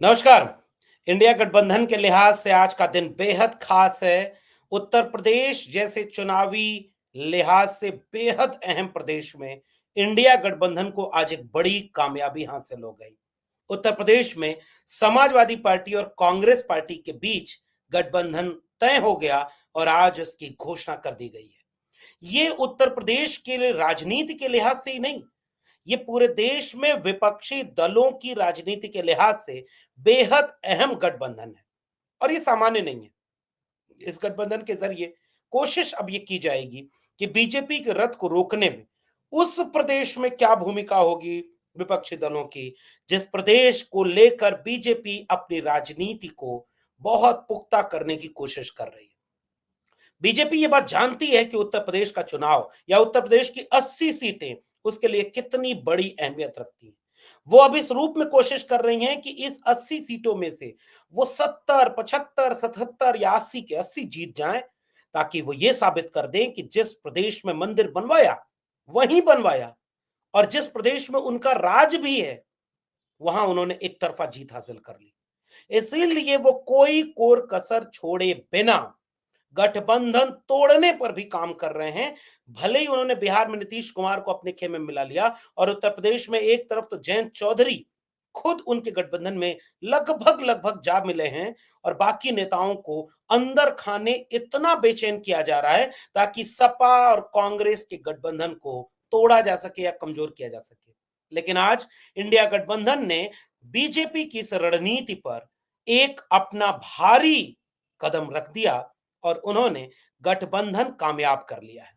नमस्कार। इंडिया गठबंधन के लिहाज से आज का दिन बेहद खास है। उत्तर प्रदेश जैसे चुनावी लिहाज से बेहद अहम प्रदेश में इंडिया गठबंधन को आज एक बड़ी कामयाबी हासिल हो गई। उत्तर प्रदेश में समाजवादी पार्टी और कांग्रेस पार्टी के बीच गठबंधन तय हो गया और आज उसकी घोषणा कर दी गई है। ये उत्तर प्रदेश के लिए राजनीति के लिहाज से ही नहीं, ये पूरे देश में विपक्षी दलों की राजनीति के लिहाज से बेहद अहम गठबंधन है और ये सामान्य नहीं है। इस गठबंधन के जरिए कोशिश अब ये की जाएगी कि बीजेपी के रथ को रोकने में उस प्रदेश में क्या भूमिका होगी विपक्षी दलों की, जिस प्रदेश को लेकर बीजेपी अपनी राजनीति को बहुत पुख्ता करने की कोशिश कर रही है। बीजेपी ये बात जानती है कि उत्तर प्रदेश का चुनाव या उत्तर प्रदेश की 80 सीटें उसके लिए कितनी बड़ी अहमियत रखती हैं। वो अब इस रूप में कोशिश कर रही हैं कि इस 80 सीटों में से वो 70, 75, 77 या 80 के 80 जीत जाएं, ताकि वो ये साबित कर दें कि जिस प्रदेश में मंदिर बनवाया वहीं बनवाया और जिस प्रदेश में उनका राज भी है वहां उन्होंने एक तरफा जीत हासिल कर ली। इसीलिए वो कोई कोर कसर छोड़े बिना गठबंधन तोड़ने पर भी काम कर रहे हैं। भले ही उन्होंने बिहार में नीतीश कुमार को अपने खेमे में मिला लिया और उत्तर प्रदेश में एक तरफ तो जयंत चौधरी खुद उनके गठबंधन में लगभग लगभग जा मिले हैं और बाकी नेताओं को अंदर खाने इतना बेचैन किया जा रहा है ताकि सपा और कांग्रेस के गठबंधन को तोड़ा जा सके या कमजोर किया जा सके। लेकिन आज इंडिया गठबंधन ने बीजेपी की इस रणनीति पर एक अपना भारी कदम रख दिया और उन्होंने गठबंधन कामयाब कर लिया है।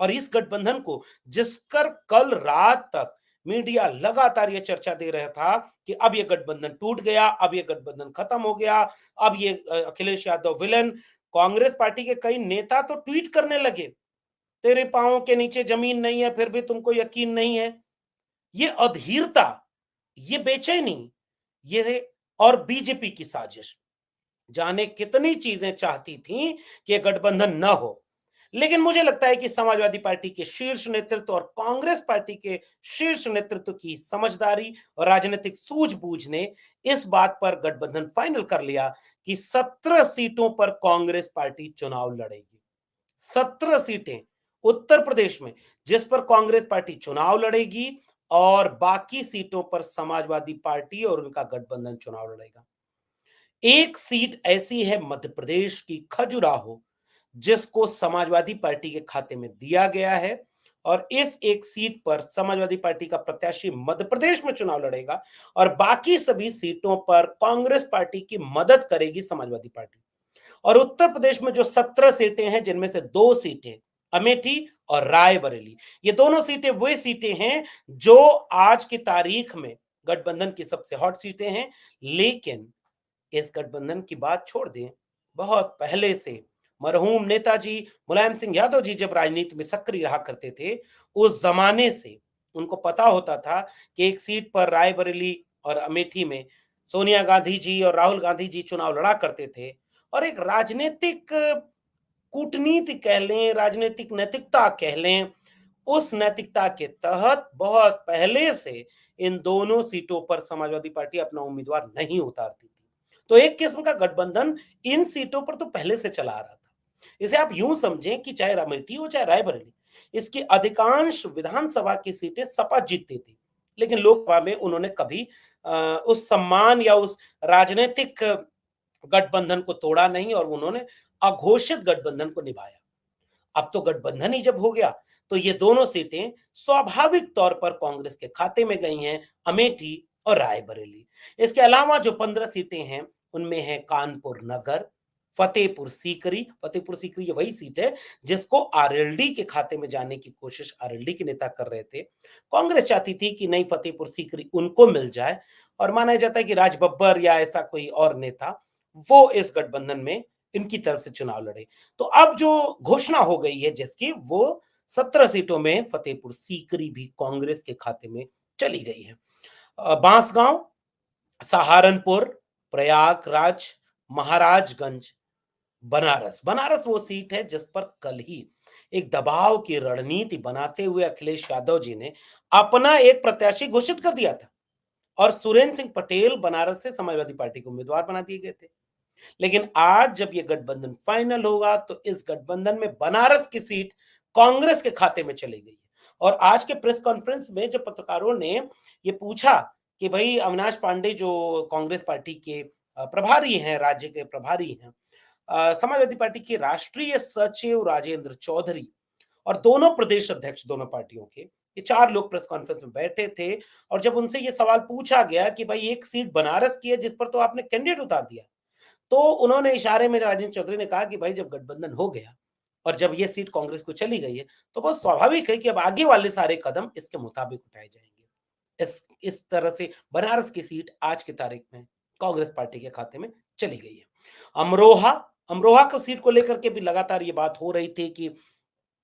और इस गठबंधन को जिसकर कल रात तक मीडिया लगातार ये चर्चा दे रहा था कि अब ये गठबंधन टूट गया, अब ये गठबंधन खत्म हो गया, अब ये अखिलेश यादव विलन। कांग्रेस पार्टी के कई नेता तो ट्वीट करने लगे, तेरे पांवों के नीचे जमीन नहीं है फिर भी तुमको यकीन नहीं है। ये अधीरता, ये बेचैनी, ये और बीजेपी की साजिश, जाने कितनी चीजें चाहती थी कि ये गठबंधन न हो। लेकिन मुझे लगता है कि समाजवादी पार्टी के शीर्ष नेतृत्व और कांग्रेस पार्टी के शीर्ष नेतृत्व की समझदारी और राजनीतिक सूझबूझ ने इस बात पर गठबंधन फाइनल कर लिया कि 17 सीटों पर कांग्रेस पार्टी चुनाव लड़ेगी। 17 सीटें उत्तर प्रदेश में जिस पर कांग्रेस पार्टी चुनाव लड़ेगी और बाकी सीटों पर समाजवादी पार्टी और उनका गठबंधन चुनाव लड़ेगा। एक सीट ऐसी है मध्य प्रदेश की खजुराहो, जिसको समाजवादी पार्टी के खाते में दिया गया है और इस एक सीट पर समाजवादी पार्टी का प्रत्याशी मध्य प्रदेश में चुनाव लड़ेगा और बाकी सभी सीटों पर कांग्रेस पार्टी की मदद करेगी समाजवादी पार्टी। और उत्तर प्रदेश में जो 17 सीटें हैं जिनमें से 2 सीटें अमेठी और रायबरेली, ये दोनों सीटें वही सीटें हैं जो आज की तारीख में गठबंधन की सबसे हॉट सीटें हैं। लेकिन इस गठबंधन की बात छोड़ दें, बहुत पहले से मरहूम नेताजी मुलायम सिंह यादव जी जब राजनीति में सक्रिय रहा करते थे, उस जमाने से उनको पता होता था कि एक सीट पर रायबरेली और अमेठी में सोनिया गांधी जी और राहुल गांधी जी चुनाव लड़ा करते थे और एक राजनीतिक कूटनीति कह लें, राजनीतिक नैतिकता कह लें, उस नैतिकता के तहत बहुत पहले से इन दोनों सीटों पर समाजवादी पार्टी अपना उम्मीदवार नहीं उतारती थी। तो एक किस्म का गठबंधन इन सीटों पर तो पहले से चला आ रहा था। इसे आप यूं समझें कि चाहे अमेठी हो चाहे रायबरेली, इसकी अधिकांश विधानसभा की सीटें सपा जीतती थी, लेकिन लोकसभा में उन्होंने कभी उस सम्मान या उस राजनीतिक गठबंधन को तोड़ा नहीं और उन्होंने अघोषित गठबंधन को निभाया। अब तो गठबंधन ही जब हो गया तो ये दोनों सीटें स्वाभाविक तौर पर कांग्रेस के खाते में गई हैं, अमेठी और रायबरेली। इसके अलावा जो 15 सीटें हैं उनमें है कानपुर नगर, फतेहपुर सीकरी ये वही सीट है जिसको आरएलडी के खाते में जाने की कोशिश आरएलडी के नेता कर रहे थे। कांग्रेस चाहती थी कि नहीं, फतेहपुर सीकरी उनको मिल जाए और माना जाता है कि राज बब्बर या ऐसा कोई और नेता वो इस गठबंधन में इनकी तरफ से चुनाव लड़े। तो अब जो घोषणा हो गई है जिसकी, वो 17 सीटों में फतेहपुर सीकरी भी कांग्रेस के खाते में चली गई है। बांसगांव, सहारनपुर, प्रयागराज, महाराजगंज, बनारस। बनारस वो सीट है जिस पर कल ही एक दबाव की रणनीति बनाते हुए अखिलेश यादव जी ने अपना एक प्रत्याशी घोषित कर दिया था और सुरेंद्र सिंह पटेल बनारस से समाजवादी पार्टी के उम्मीदवार बना दिए गए थे। लेकिन आज जब ये गठबंधन फाइनल होगा तो इस गठबंधन में बनारस की सीट कांग्रेस के खाते में चली गई है। और आज के प्रेस कॉन्फ्रेंस में जब पत्रकारों ने ये पूछा कि भाई अविनाश पांडे जो कांग्रेस पार्टी के प्रभारी हैं, राज्य के प्रभारी हैं, समाजवादी पार्टी के राष्ट्रीय सचिव राजेंद्र चौधरी और दोनों प्रदेश अध्यक्ष दोनों पार्टियों के, ये 4 लोग प्रेस कॉन्फ्रेंस में बैठे थे। और जब उनसे ये सवाल पूछा गया कि भाई एक सीट बनारस की है जिस पर तो आपने कैंडिडेट उतार दिया, तो उन्होंने इशारे में राजेंद्र चौधरी ने कहा कि भाई जब गठबंधन हो गया और जब ये सीट कांग्रेस को चली गई है, तो बहुत स्वाभाविक है कि अब आगे वाले सारे कदम इसके मुताबिक उठाए जाएंगे। इस तरह से बनारस की सीट आज की तारीख में कांग्रेस पार्टी के खाते में चली गई है। अमरोहा अमरोहा को सीट को लेकर के भी लगातार ये बात हो रही थी कि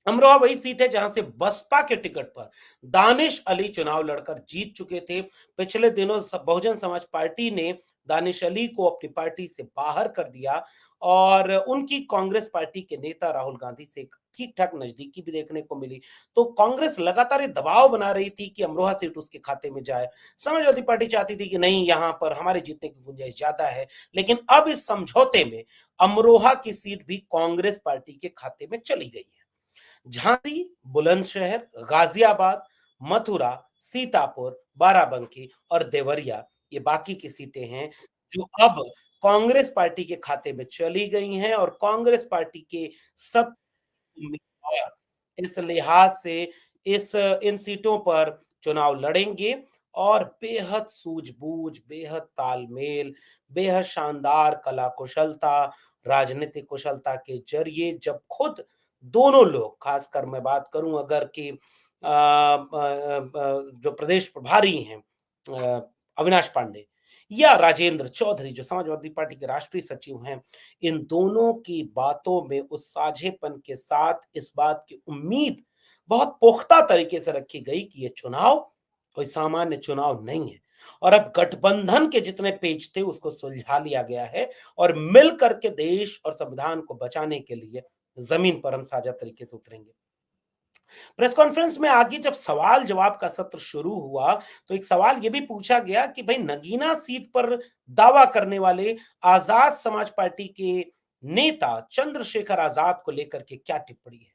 अमरोहा वही सीट है जहां से बसपा के टिकट पर दानिश अली चुनाव लड़कर जीत चुके थे। पिछले दिनों बहुजन समाज पार्टी ने दानिश अली को अपनी पार्टी से बाहर कर दिया और उनकी कांग्रेस पार्टी के नेता राहुल गांधी से ठीक ठाक नजदीकी भी देखने को मिली। तो कांग्रेस लगातार ये दबाव बना रही थी कि अमरोहा सीट उसके खाते में जाए। समाजवादी पार्टी चाहती थी कि नहीं, यहां पर हमारे जीतने की गुंजाइश ज्यादा है। लेकिन अब इस समझौते में अमरोहा की सीट भी कांग्रेस पार्टी के खाते में चली गई है। झांसी, बुलंदशहर, गाजियाबाद, मथुरा, सीतापुर, बाराबंकी और देवरिया ये बाकी की सीटें हैं जो अब कांग्रेस पार्टी के खाते में चली गई हैं और कांग्रेस पार्टी के सब उम्मीदवार इस लिहाज से इस इन सीटों पर चुनाव लड़ेंगे और बेहद सूझबूझ, बेहद तालमेल, बेहद शानदार कला कुशलता, राजनीतिक कुशलता के जरिए जब खुद दोनों लोग, खासकर मैं बात करूं अगर कि जो प्रदेश प्रभारी हैं अविनाश पांडे या राजेंद्र चौधरी जो समाजवादी पार्टी के राष्ट्रीय सचिव हैं, इन दोनों की बातों में उस साझेपन के साथ इस बात की उम्मीद बहुत पुख्ता तरीके से रखी गई कि ये चुनाव कोई सामान्य चुनाव नहीं है और अब गठबंधन के जितने पेच थे उसको सुलझा लिया गया है और मिल करके देश और संविधान को बचाने के लिए जमीन पर हम साझा तरीके से उतरेंगे। प्रेस कॉन्फ्रेंस में आगे जब सवाल जवाब का सत्र शुरू हुआ तो एक सवाल ये भी पूछा गया कि भाई नगीना सीट पर दावा करने वाले आजाद समाज पार्टी के नेता चंद्रशेखर आजाद को लेकर के क्या टिप्पणी है।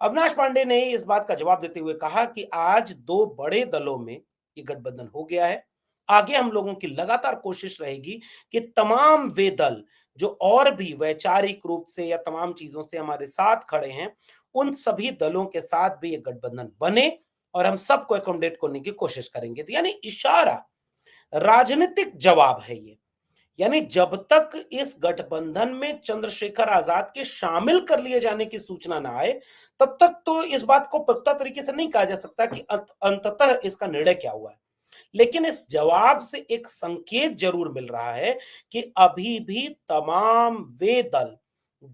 अविनाश पांडे ने इस बात का जवाब देते हुए कहा कि आज दो बड़े दलों में ये गठबंधन हो गया है। आगे हम लोगों की लगातार कोशिश रहेगी कि तमाम वे दल जो और भी वैचारिक रूप से या तमाम चीजों से हमारे साथ खड़े हैं, उन सभी दलों के साथ भी ये गठबंधन बने और हम सबको एकोमोडेट करने की कोशिश करेंगे। तो यानी इशारा, राजनीतिक जवाब है ये। यानी जब तक इस गठबंधन में चंद्रशेखर आजाद के शामिल कर लिए जाने की सूचना ना आए, तब तक तो इस बात को पुख्ता तरीके से नहीं कहा जा सकता कि अंततः इसका निर्णय क्या हुआ है। लेकिन इस जवाब से एक संकेत जरूर मिल रहा है कि अभी भी तमाम वे दल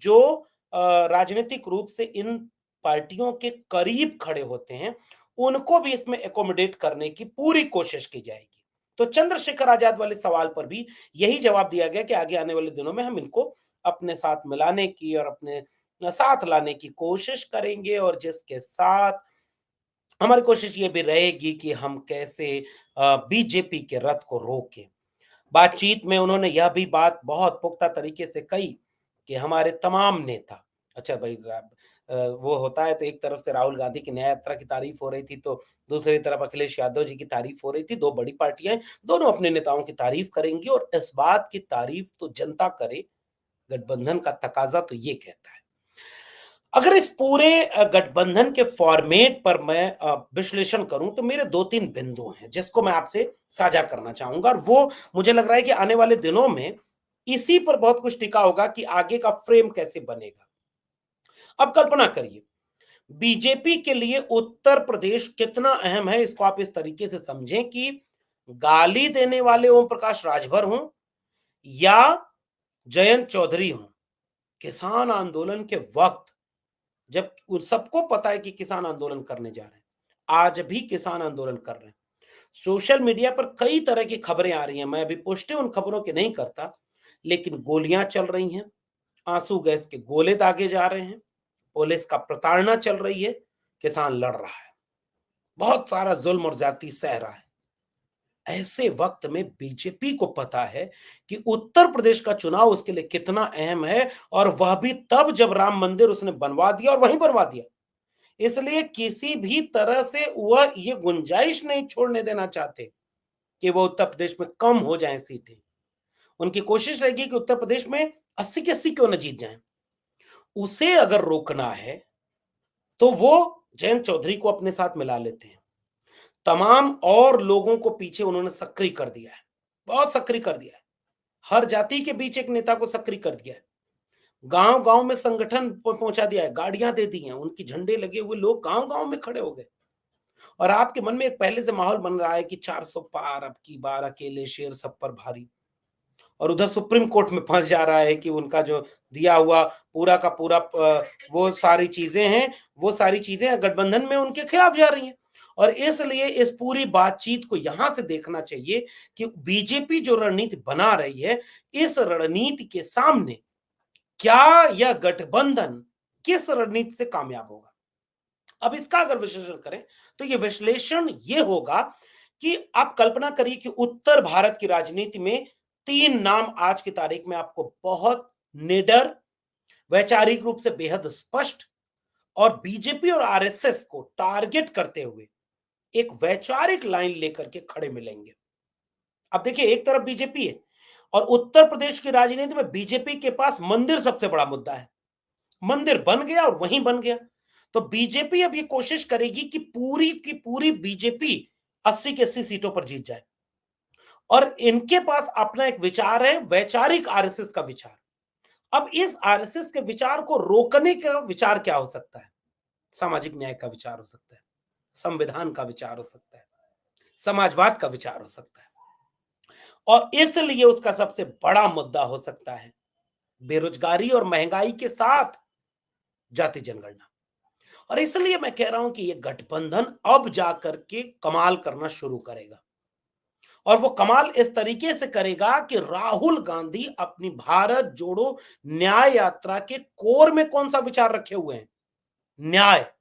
जो राजनीतिक रूप से इन पार्टियों के करीब खड़े होते हैं, उनको भी इसमें एकोमोडेट करने की पूरी कोशिश की जाएगी। तो चंद्रशेखर आजाद वाले सवाल पर भी यही जवाब दिया गया कि आगे आने वाले दिनों में हम इनको अपने साथ मिलाने की और अपने साथ लाने की कोशिश करेंगे और जिसके साथ हमारी कोशिश ये भी रहेगी कि हम कैसे बीजेपी के रथ को रोकें। बातचीत में उन्होंने यह भी बात बहुत पुख्ता तरीके से कही कि हमारे तमाम नेता, अच्छा भाई वो होता है तो एक तरफ से राहुल गांधी की न्याय यात्रा की तारीफ हो रही थी तो दूसरी तरफ अखिलेश यादव जी की तारीफ हो रही थी। दो बड़ी पार्टियां दोनों अपने नेताओं की तारीफ करेंगी और इस बात की तारीफ तो जनता करे, गठबंधन का तकाजा तो ये कहता है। अगर इस पूरे गठबंधन के फॉर्मेट पर मैं विश्लेषण करूं तो मेरे 2-3 बिंदु हैं जिसको मैं आपसे साझा करना चाहूंगा और वो मुझे लग रहा है कि आने वाले दिनों में इसी पर बहुत कुछ टिका होगा कि आगे का फ्रेम कैसे बनेगा। अब कल्पना करिए, बीजेपी के लिए उत्तर प्रदेश कितना अहम है, इसको आप इस तरीके से समझें कि गाली देने वाले ओम प्रकाश राजभर हों या जयंत चौधरी हों, किसान आंदोलन के वक्त जब उन सबको पता है कि किसान आंदोलन करने जा रहे हैं, आज भी किसान आंदोलन कर रहे हैं। सोशल मीडिया पर कई तरह की खबरें आ रही हैं, मैं अभी पुष्टि उन खबरों की नहीं करता, लेकिन गोलियां चल रही हैं, आंसू गैस के गोले दागे जा रहे हैं, पुलिस का प्रताड़ना चल रही है, किसान लड़ रहा है, बहुत सारा जुल्म और ज्यादती सह रहा है। ऐसे वक्त में बीजेपी को पता है कि उत्तर प्रदेश का चुनाव उसके लिए कितना अहम है, और वह भी तब जब राम मंदिर उसने बनवा दिया और वहीं बनवा दिया। इसलिए किसी भी तरह से वह ये गुंजाइश नहीं छोड़ने देना चाहते कि वो उत्तर प्रदेश में कम हो जाएं सीटें। उनकी कोशिश रहेगी कि उत्तर प्रदेश में 80 की 80 क्यों न जीत जाएं। उसे अगर रोकना है तो वो जयंत चौधरी को अपने साथ मिला लेते हैं। तमाम और लोगों को पीछे उन्होंने सक्रिय कर दिया है, बहुत सक्रिय कर दिया है। हर जाति के बीच एक नेता को सक्रिय कर दिया है। गांव-गांव में संगठन पहुंचा दिया है, गाड़ियां दे दी हैं, उनकी झंडे लगे हुए लोग गांव-गांव में खड़े हो गए। और आपके मन में एक पहले से माहौल बन रहा है कि 400 पार, अब की बार अकेले शेर सब पर भारी। और उधर सुप्रीम कोर्ट में फंस जा रहा है कि उनका जो दिया हुआ पूरा का पूरा वो सारी चीजें हैं, वो सारी चीजें गठबंधन में उनके खिलाफ जा रही हैं। और इसलिए इस पूरी बातचीत को यहां से देखना चाहिए कि बीजेपी जो रणनीति बना रही है, इस रणनीति के सामने क्या यह गठबंधन किस रणनीति से कामयाब होगा। अब इसका अगर विश्लेषण करें तो ये विश्लेषण ये होगा कि आप कल्पना करिए कि उत्तर भारत की राजनीति में 3 नाम आज की तारीख में आपको बहुत निडर, वैचारिक रूप से बेहद स्पष्ट और बीजेपी और आरएसएस को टारगेट करते हुए एक वैचारिक लाइन लेकर के खड़े मिलेंगे। अब देखिए, एक तरफ बीजेपी है और उत्तर प्रदेश की राजनीति में बीजेपी के पास मंदिर सबसे बड़ा मुद्दा है। मंदिर बन गया और वहीं बन गया। तो बीजेपी अब ये कोशिश करेगी कि पूरी की पूरी बीजेपी 80 की 80 सीटों पर जीत जाए। और इनके पास अपना एक विचार है, वैचारिक आरएसएस का विचार। अब इस आरएसएस के विचार को रोकने का विचार क्या हो सकता है? सामाजिक न्याय का विचार हो सकता है, संविधान का विचार हो सकता है, समाजवाद का विचार हो सकता है। और इसलिए उसका सबसे बड़ा मुद्दा हो सकता है बेरोजगारी और महंगाई के साथ जाति जनगणना। और इसलिए मैं कह रहा हूं कि ये गठबंधन अब जाकर के कमाल करना शुरू करेगा। और वो कमाल इस तरीके से करेगा कि राहुल गांधी अपनी भारत जोड़ो न्याय यात्रा के कोर में कौन सा विचार रखे हुए हैं? न्याय।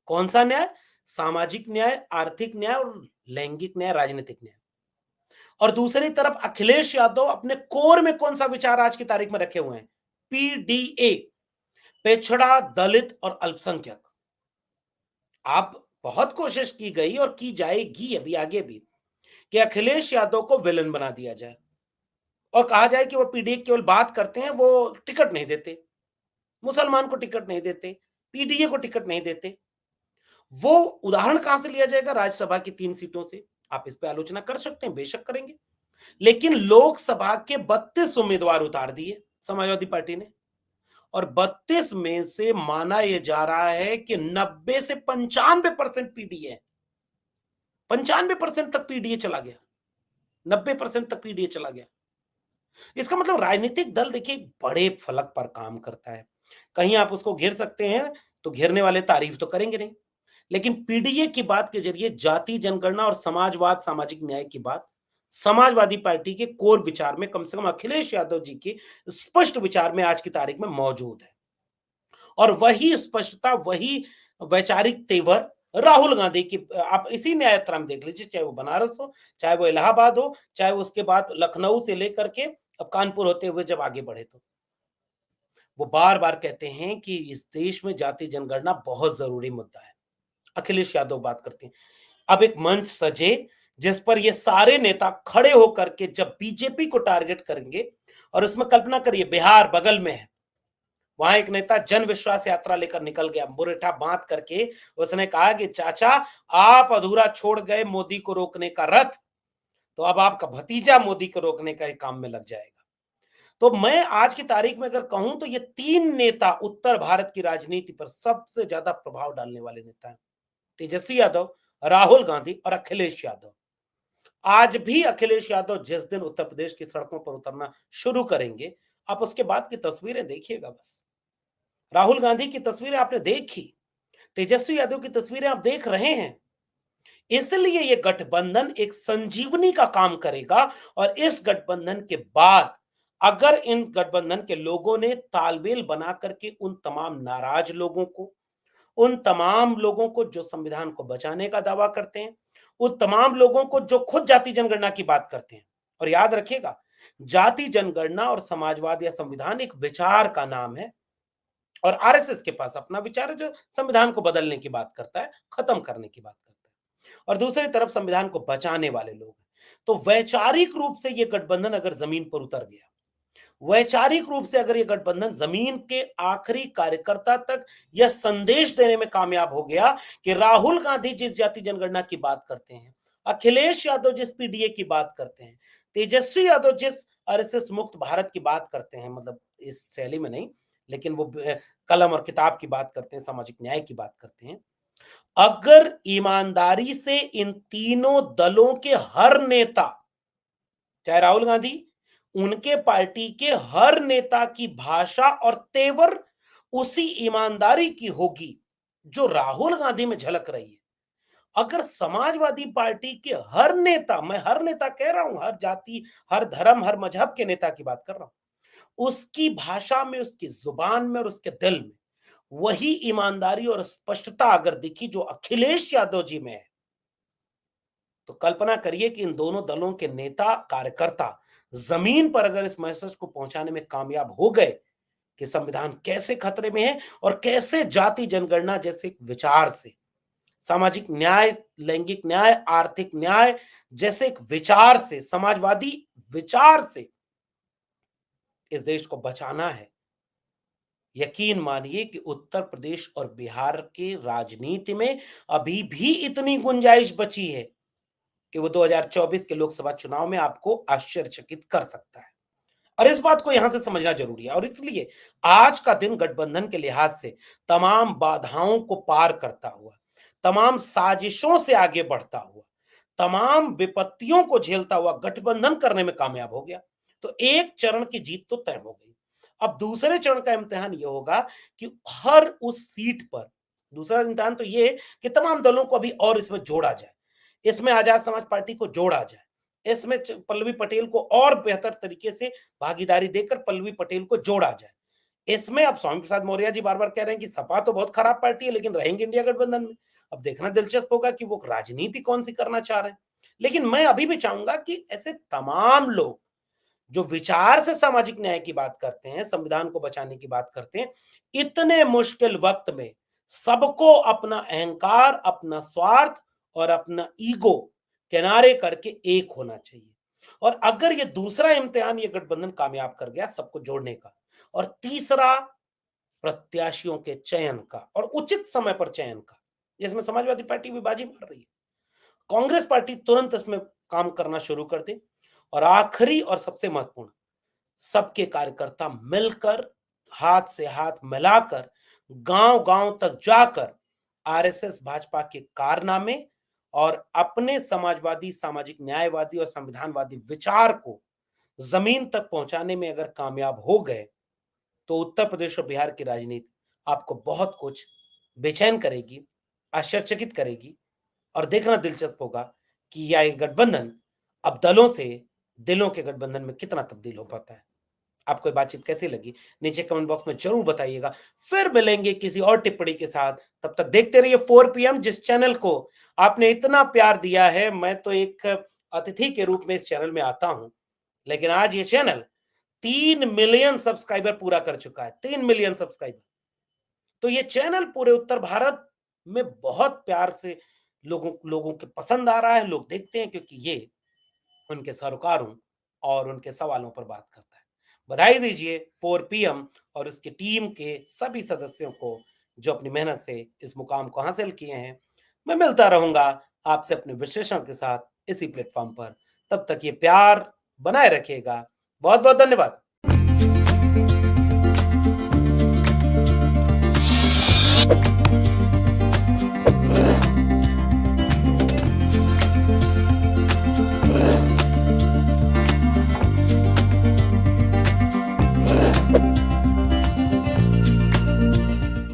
कौन सा न्याय? सामाजिक न्याय, आर्थिक न्याय और लैंगिक न्याय, राजनीतिक न्याय। और दूसरी तरफ अखिलेश यादव अपने कोर में कौन सा विचार आज की तारीख में रखे हुए हैं? पीडीए, पिछड़ा, दलित और अल्पसंख्यक। आप बहुत कोशिश की गई और की जाएगी अभी आगे भी कि अखिलेश यादव को विलन बना दिया जाए और कहा जाए कि वो पीडीए केवल बात करते हैं, वो टिकट नहीं देते, मुसलमान को टिकट नहीं देते, पीडीए को टिकट नहीं देते। वो उदाहरण कहां से लिया जाएगा? राज्यसभा की 3 सीटों से। आप इस पे आलोचना कर सकते हैं, बेशक करेंगे। लेकिन लोकसभा के 32 उम्मीदवार उतार दिए समाजवादी पार्टी ने, और 32 में से माना यह जा रहा है कि 90 से 95% पीडीए है। 95% तक पीडीए चला गया, 90% तक पीडीए चला गया। इसका मतलब राजनीतिक दल देखिए बड़े फलक पर काम करता है। कहीं आप उसको घेर सकते हैं तो घेरने वाले तारीफ तो करेंगे नहीं, लेकिन पीडीए की बात के जरिए जाति जनगणना और समाजवाद, सामाजिक न्याय की बात समाजवादी पार्टी के कोर विचार में, कम से कम अखिलेश यादव जी के स्पष्ट विचार में आज की तारीख में मौजूद है। और वही स्पष्टता, वही वैचारिक तेवर राहुल गांधी की आप इसी न्याय यात्रा में देख लीजिए, चाहे वो बनारस हो, चाहे वो इलाहाबाद हो, चाहे उसके बाद लखनऊ से लेकर के अब कानपुर होते हुए जब आगे बढ़े, तो वो बार बार कहते हैं कि इस देश में जाति जनगणना बहुत जरूरी मुद्दा है। अखिलेश यादव बात करते हैं। अब एक मंच सजे जिस पर ये सारे नेता खड़े होकर के जब बीजेपी को टारगेट करेंगे, और उसमें कल्पना करिए बिहार बगल में है, वहां एक नेता जन विश्वास यात्रा लेकर निकल गया, मुरेठा बांध करके उसने कहा कि चाचा, आप अधूरा छोड़ गए मोदी को रोकने का रथ, तो अब आपका भतीजा मोदी को रोकने का ही काम में लग जाएगा। तो मैं आज की तारीख में अगर कहूं तो ये 3 नेता उत्तर भारत की राजनीति पर सबसे ज्यादा प्रभाव डालने वाले नेता हैं। तेजस्वी यादव, राहुल गांधी और अखिलेश यादव। आज भी अखिलेश यादव जिस दिन उत्तर प्रदेश की सड़कों पर उतरना शुरू करेंगे, आप उसके बाद की तस्वीरें देखिएगा बस। राहुल गांधी की तस्वीरें आपने देखी, तेजस्वी यादव की तस्वीरें आप देख रहे हैं। इसलिए यह गठबंधन एक संजीवनी का काम करेगा। और इस गठबंधन के बाद अगर इन गठबंधन के लोगों ने तालमेल बना करके उन तमाम नाराज लोगों को, उन तमाम लोगों को जो संविधान को बचाने का दावा करते हैं, उन तमाम लोगों को जो खुद जाति जनगणना की बात करते हैं। और याद रखिएगा, जाति जनगणना और समाजवाद या संविधान एक विचार का नाम है, और आरएसएस के पास अपना विचार है जो संविधान को बदलने की बात करता है, खत्म करने की बात करता है। और दूसरी तरफ संविधान को बचाने वाले लोग हैं। तो वैचारिक रूप से ये गठबंधन अगर जमीन पर उतर गया, वैचारिक रूप से अगर ये गठबंधन जमीन के आखिरी कार्यकर्ता तक यह संदेश देने में कामयाब हो गया कि राहुल गांधी जिस जाति जनगणना की बात करते हैं, अखिलेश यादव जिस पीडीए की बात करते हैं, तेजस्वी यादव जिस आरएसएस मुक्त भारत की बात करते हैं, मतलब इस शैली में नहीं, लेकिन वो कलम और किताब की बात करते हैं, सामाजिक न्याय की बात करते हैं, अगर ईमानदारी से इन तीनों दलों के हर नेता, चाहे राहुल गांधी, उनके पार्टी के हर नेता की भाषा और तेवर उसी ईमानदारी की होगी जो राहुल गांधी में झलक रही है। अगर समाजवादी पार्टी के हर नेता, मैं हर नेता कह रहा हूं, हर जाति, हर धर्म, हर मजहब के नेता की बात कर रहा हूं, उसकी भाषा में, उसकी जुबान में और उसके दिल में वही ईमानदारी और स्पष्टता अगर दिखी जो अखिलेश यादव जी में है, तो कल्पना करिए कि इन दोनों दलों के नेता, कार्यकर्ता जमीन पर अगर इस मैसेज को पहुंचाने में कामयाब हो गए कि संविधान कैसे खतरे में है और कैसे जाति जनगणना जैसे एक विचार से, सामाजिक न्याय, लैंगिक न्याय, आर्थिक न्याय जैसे एक विचार से, समाजवादी विचार से इस देश को बचाना है, यकीन मानिए कि उत्तर प्रदेश और बिहार के राजनीति में अभी भी इतनी गुंजाइश बची है कि वो 2024 के लोकसभा चुनाव में आपको आश्चर्यचकित कर सकता है। और इस बात को यहां से समझना जरूरी है, और इसलिए आज का दिन गठबंधन के लिहाज से तमाम बाधाओं को पार करता हुआ, तमाम साजिशों से आगे बढ़ता हुआ, तमाम विपत्तियों को झेलता हुआ गठबंधन करने में कामयाब हो गया। तो एक चरण की जीत तो तय हो गई। अब दूसरे चरण का इम्तिहान यह होगा कि हर उस सीट पर, दूसरा इम्तिहान तो यह है कि तमाम दलों को अभी और इसमें जोड़ा जाए, इसमें आजाद समाज पार्टी को जोड़ा जाए, इसमें पल्लवी पटेल को और बेहतर तरीके से भागीदारी देकर पल्लवी पटेल को जोड़ा जाए। इसमें अब स्वामी प्रसाद मौर्य जी बार बार कह रहे हैं कि सपा तो बहुत खराब पार्टी है लेकिन रहेंगे इंडिया गठबंधन में। अब देखना दिलचस्प होगा कि वो राजनीति कौन सी करना चाह रहे हैं। लेकिन मैं अभी भी चाहूंगा कि ऐसे तमाम लोग जो विचार से सामाजिक न्याय की बात करते हैं, संविधान को बचाने की बात करते हैं, इतने मुश्किल वक्त में सबको अपना अहंकार, अपना स्वार्थ और अपना ईगो किनारे करके एक होना चाहिए। और अगर ये दूसरा इम्तिहान ये गठबंधन कामयाब कर गया सबको जोड़ने का, और तीसरा प्रत्याशियों के चयन का और उचित समय पर चयन का, जिसमें समाजवादी पार्टी भी बाजी मार रही है, कांग्रेस पार्टी तुरंत इसमें काम करना शुरू कर दे, और आखिरी और सबसे महत्वपूर्ण, सबके कार्यकर्ता मिलकर, हाथ से हाथ मिलाकर, गांव-गांव तक जाकर आरएसएस भाजपा के कारनामे और अपने समाजवादी, सामाजिक न्यायवादी और संविधानवादी विचार को जमीन तक पहुंचाने में अगर कामयाब हो गए, तो उत्तर प्रदेश और बिहार की राजनीति आपको बहुत कुछ बेचैन करेगी, आश्चर्यचकित करेगी, और देखना दिलचस्प होगा कि यह गठबंधन अब दलों से दिलों के गठबंधन में कितना तब्दील हो पाता है। आपको ये बातचीत कैसी लगी? नीचे कमेंट बॉक्स में ज़रूर बताइएगा। फिर मिलेंगे किसी और टिप्पणी के साथ। तब तक देखते रहिए 4 पीएम, जिस चैनल को आपने इतना प्यार दिया है। मैं तो एक अतिथि के रूप में इस चैनल में आता हूं, लेकिन आज ये चैनल 3 मिलियन सब्सक्राइबर पूरा कर चुका है। 3 मिलियन सब्सक्राइबर। तो ये चैनल पूरे उत्तर भारत में बहुत प्यार से लोगों लोगों के पसंद आ रहा है। लोग देखते हैं क्योंकि ये उनके सरोकारों और उनके सवालों पर बात करता है। बधाई दीजिए 4 पीएम और उसकी टीम के सभी सदस्यों को जो अपनी मेहनत से इस मुकाम को हासिल किए हैं। मैं मिलता रहूंगा आपसे अपने विश्लेषण के साथ इसी प्लेटफॉर्म पर। तब तक ये प्यार बनाए रखिएगा। बहुत बहुत धन्यवाद।